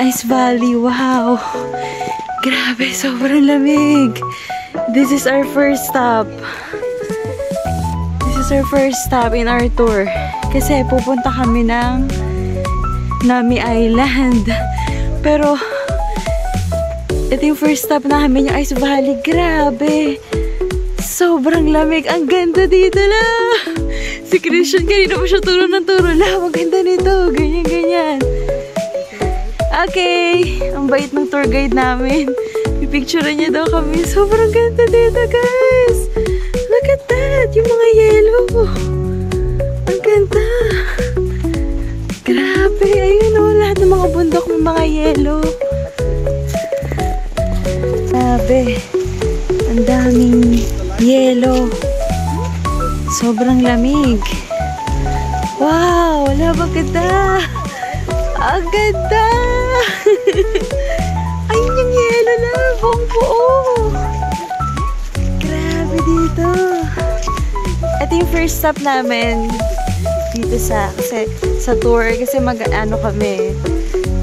Ice Valley. Wow! Grabe, sobrang lamig. This is our first stop. This is our first stop in our tour. Kasi pupunta kami ng Nami Island. Pero, ito yung first stop namin, yung Ice Valley. Grabe! Sobrang lamig. Ang ganda dito na! Si Christian, kanina pa siya turo ng turo. Ang ganda nito. Ganyan, ganyan. Okay. Ang bait ng tour guide namin. Pipicturean niya daw kami. Sobrang ganda dito, guys. Look at that. Yung mga yellow. Ang ganda. Grabe. Ayun o. Lahat ng mga bundok may mga yellow. Grabe. Ang daming yellow. Sobrang lamig. Wow! Wala ba ganda? Ang ganda! Ayun yung yellow na. Buong buo. Grabe dito. Ito yung first stop namin dito sa tour. Kasi mag-ano kami.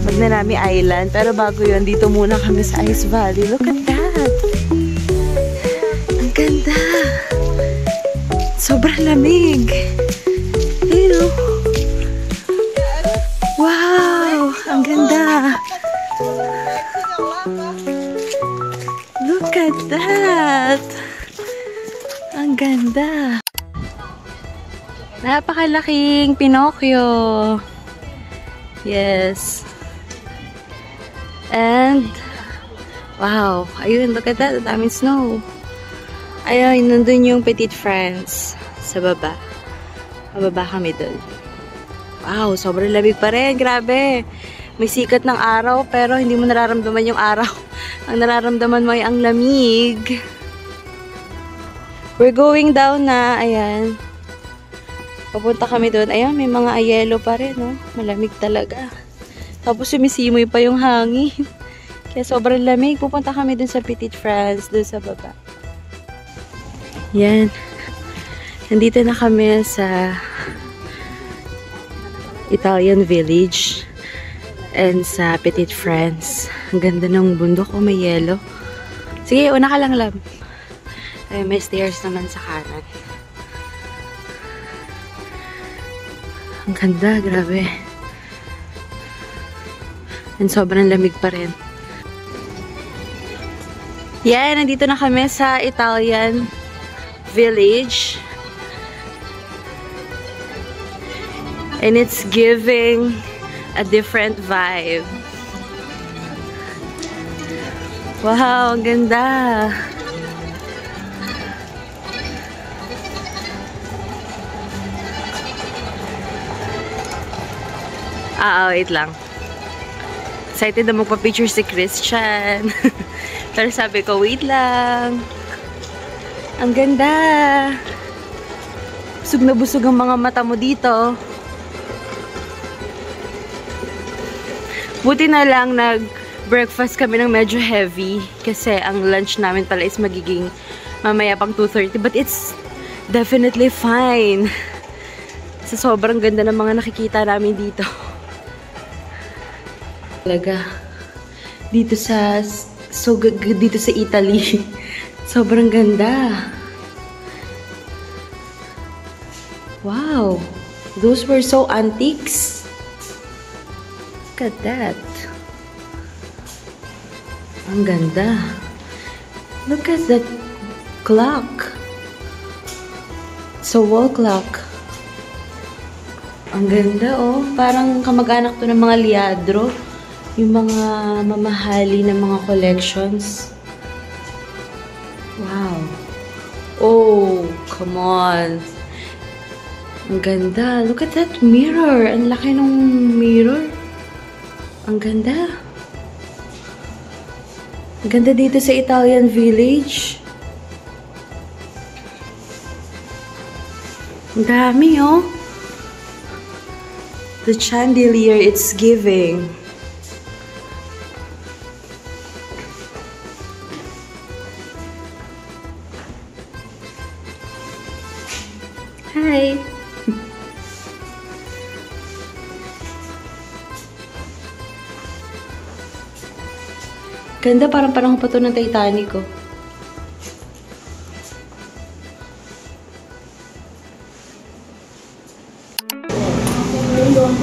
Magnanami Island. Pero bago yun, dito muna kami sa Ice Valley. Look at that! Ang ganda! Sobrang lamig. Ayun o. Wow! Ang ganda. Look at that. Ang ganda. Napakalaking Pinocchio. Yes. And, wow. Ayun, look at that. Ang daming snow. Ayun, nandun yung Petite France sa baba. Mababa kami dun. Wow, sobrang lamig pa rin. Grabe. May sikat ng araw, pero hindi mo nararamdaman yung araw. Ang nararamdaman mo ay ang lamig. We're going down na. Ayan. Papunta kami dun. Ayan, may mga yellow pa rin, no? Malamig talaga. Tapos sumisimoy pa yung hangin. Kaya sobrang lamig. Pupunta kami dun sa Petite France, dun sa baba. Yan. Nandito na kami sa Italian Village and sa Petite France. Ang ganda ng bundok. Oh, may yellow. Sige, una ka lang, Lam. Ay, may stairs naman sa kanan. Ang ganda, grabe. And sobrang lamig pa rin. Yan, nandito na kami sa Italian Village, and it's giving a different vibe. Wow, ang ganda. Wait lang. Excited na magpa-picture si Christian. Pero sabi ko, wait lang. Ang ganda. Busog na busog ang mga mata mo dito. Buti na lang nag-breakfast kami ng medyo heavy. Kasi ang lunch namin pala is magiging mamaya pang 2:30. But it's definitely fine. Sa sobrang ganda ng mga nakikita namin dito. Talaga. Dito sa Italy. Sobrang ganda. Wow. Those were so antiques. Look at that. Ang ganda. Look at that clock. It's a wall clock. Ang ganda, oh. Parang kamag-anak to ng mga liadro. Yung mga mamahali na mga collections. Wow. Oh, come on. Ang ganda. Look at that mirror. Ang laki ng mirror. Ang ganda. Ang ganda dito sa Italian Village. Ang dami, oh. The chandelier it's giving. Hi. Ganda, parang panahon pa to ng Titanic, oh.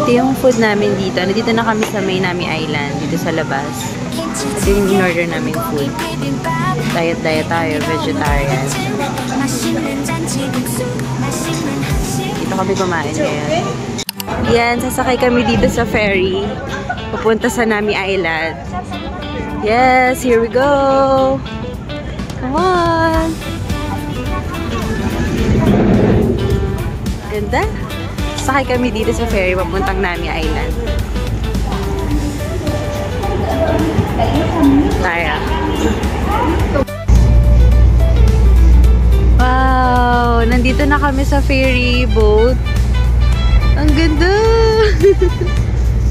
Ito yung food namin dito. Nandito na kami sa May Nami Island, dito sa labas. Ito yung in-order namin food. Diet tayo, vegetarian. Dito kami kumain ngayon. Yan, sasakay kami dito sa ferry. Papunta sa Nami Island. Yes, here we go! Come on! Ganda! Sakay kami dito sa ferry papuntang Nami Island. Tara. Wow! Nandito na kami sa ferry boat. Ang ganda!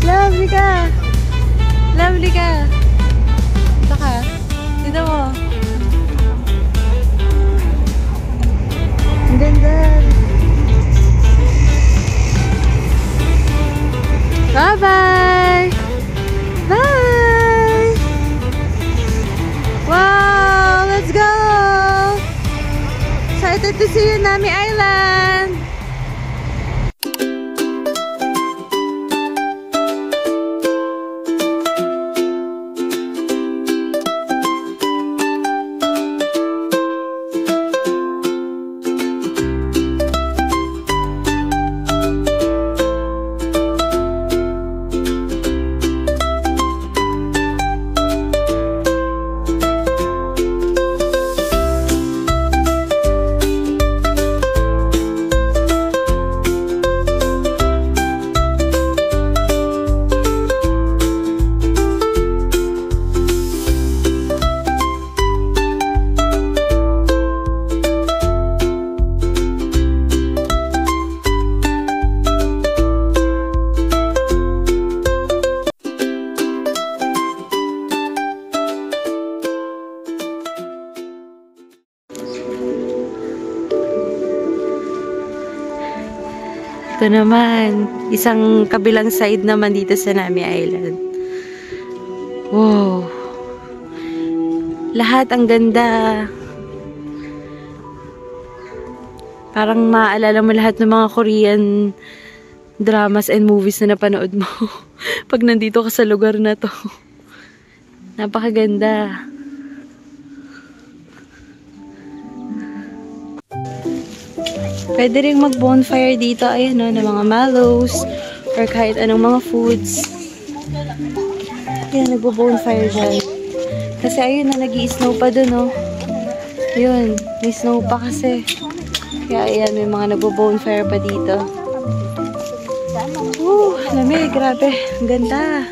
Lovely ka! Lovely ka! Ito ka. Dito mo. Ang ganda! Bye-bye! Bye! Wow! Let's go! Excited to see you, Nami Island! Ito naman, isang kabilang side naman dito sa Nami Island. Wow! Lahat ang ganda. Parang maaalala mo lahat ng mga Korean dramas and movies na napanood mo pag nandito ka sa lugar na to. Napakaganda. Pwede rin mag-bonfire dito, ayun no, ng mga mallows or kahit anong mga foods. Ayan, nagbo-bonfire dyan. Kasi ayun na, nag-i-snow pa dun, no. Ayun, may snow pa kasi. Kaya ayan, may mga nagbo-bonfire pa dito. Lamig, grabe. Ang ganda.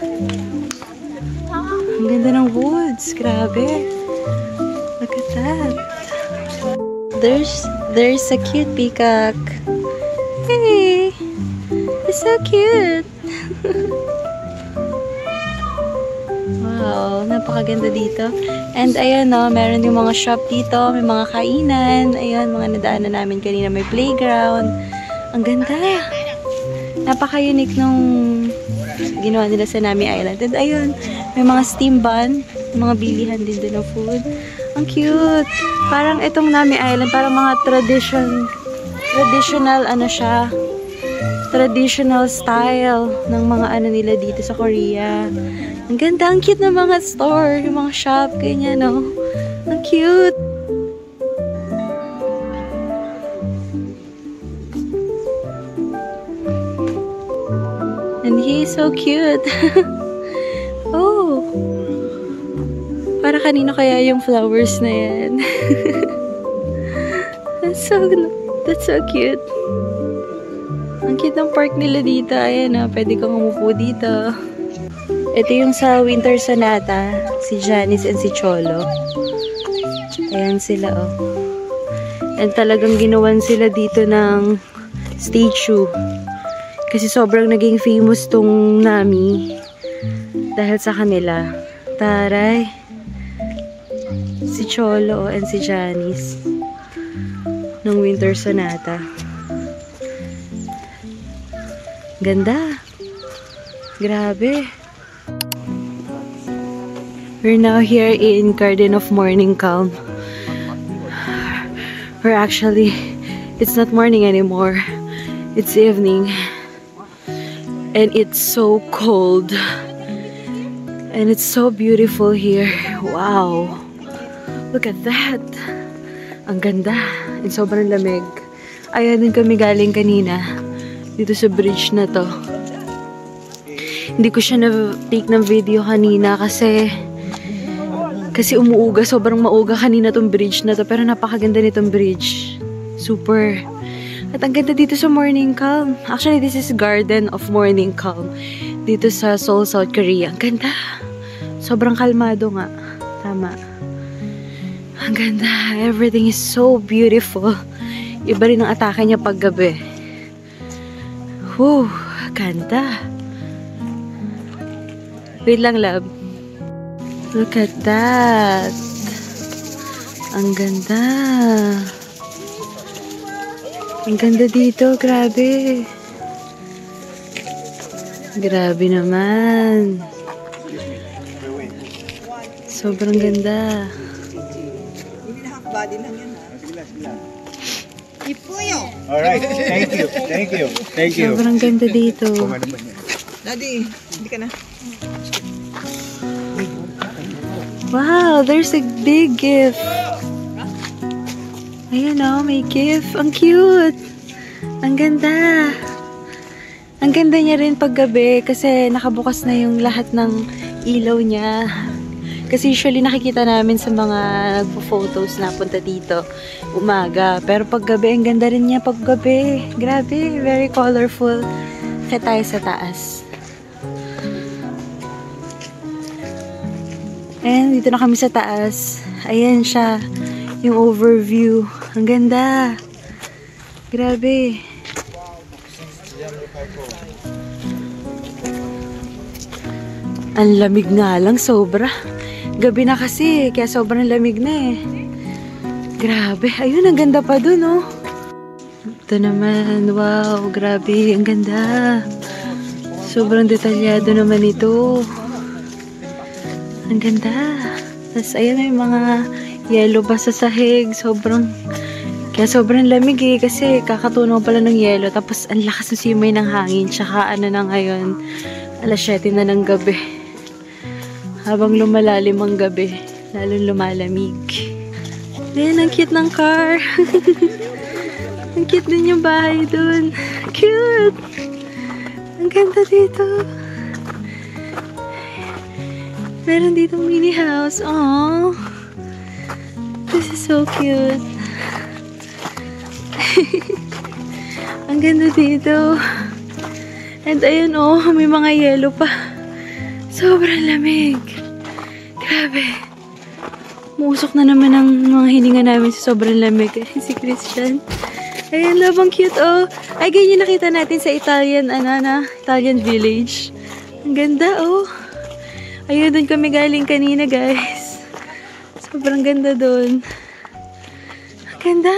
Ang ganda ng woods, grabe. Look at that. There's a cute peacock. Hey! It's so cute! Wow, napakaganda dito. And ayan no, meron yung mga shop dito, may mga kainan. Ayan, mga nadaanan namin kanina, may playground. Ang ganda! Napaka-unique nung ginawa nila sa Nami Island. And ayun, may mga steam bun, mga bilihan din ng food. Ang cute! Parang itong Nami Island, parang mga traditional ano siya, traditional style ng mga ano nila dito sa Korea. Ang ganda, ang cute ng mga store, yung mga shop, ganyan, no? Ang cute! And he's so cute! Oh! Para kanino kaya yung flowers na yan? That's so cute. Ang cute ng park nila dito. Ayan na, pwede kang umupo dito. Ito yung sa Winter Sonata, si Janice and si Cholo. Ayan sila, oh. And talagang ginawan sila dito ng statue. Kasi sobrang naging famous tong Nami dahil sa kanila. Taray! Si Cholo and si Janice ng Winter Sonata. Ganda! Grabe! We're now here in Garden of Morning Calm. Or actually, it's not morning anymore. It's evening. And it's so cold. And it's so beautiful here. Wow! Look at that! Ang ganda. And sobrang lamig. Ayan din kami galing kanina. Dito sa bridge na to. Hindi ko siya na-take ng video kanina kasi umuuga. Sobrang mauga kanina tong bridge na to. Pero napakaganda nitong bridge. Super. At ang ganda dito sa Morning Calm. Actually, this is Garden of Morning Calm. Dito sa Seoul, South Korea. Ang ganda. Sobrang kalmado nga. Tama. Ang ganda. Everything is so beautiful. Iba rin ang atake niya paggabi. Whew. Ganda. Wait lang, love. Look at that. Ang ganda. Ang ganda dito. Grabe. Grabe naman. Sobrang ganda. Alright. Thank you. Thank you. Thank you. Sobrang ganda dito. Daddy, hindi ka na. Wow, there's a big gift. Ayan o, may gift. Ang cute. Ang ganda. Ang ganda niya rin paggabi kasi nakabukas na yung lahat ng ilaw niya. Kasi usually nakikita namin sa mga nagpo-photos na punta dito umaga. Pero paggabi, ang ganda rin niya paggabi. Grabe, very colorful. Kaya tayo sa taas. And dito na kami sa taas. Ayan siya. Yung overview. Ang ganda. Grabe. Ang lamig nga lang. Sobra. Gabi na kasi. Kaya sobrang lamig na eh. Grabe. Ayun, ang ganda pa dun oh. Ito naman. Wow. Grabe. Ang ganda. Sobrang detalyado naman ito. Ang ganda. Tapos, ayan, may mga yellow pa sa sahig. Kaya sobrang lamig eh. Kasi kakatunaw pala ng yellow. Tapos, ang lakas ng simay ng hangin. Tsaka, ano na ngayon, alas 7 na ng gabi. Habang lumalalim ang gabi, lalong lumalamig. Ayan, ang cute ng car. Ang cute din yung bahay dun. Cute! Ang ganda dito. Meron dito mini house. Aww. This is so cute. Ang ganda dito. And ayun oh, may mga yellow pa. Sobrang lamig. Grabe. Musok na naman ang mga hininga namin sa sobrang lamig. Si Christian. Ayan, labang cute oh. Ay, ganyan nakita natin sa Italian, Italian village. Ang ganda oh. Ayun, doon kami galing kanina, guys. Sobrang ganda doon. Ang ganda.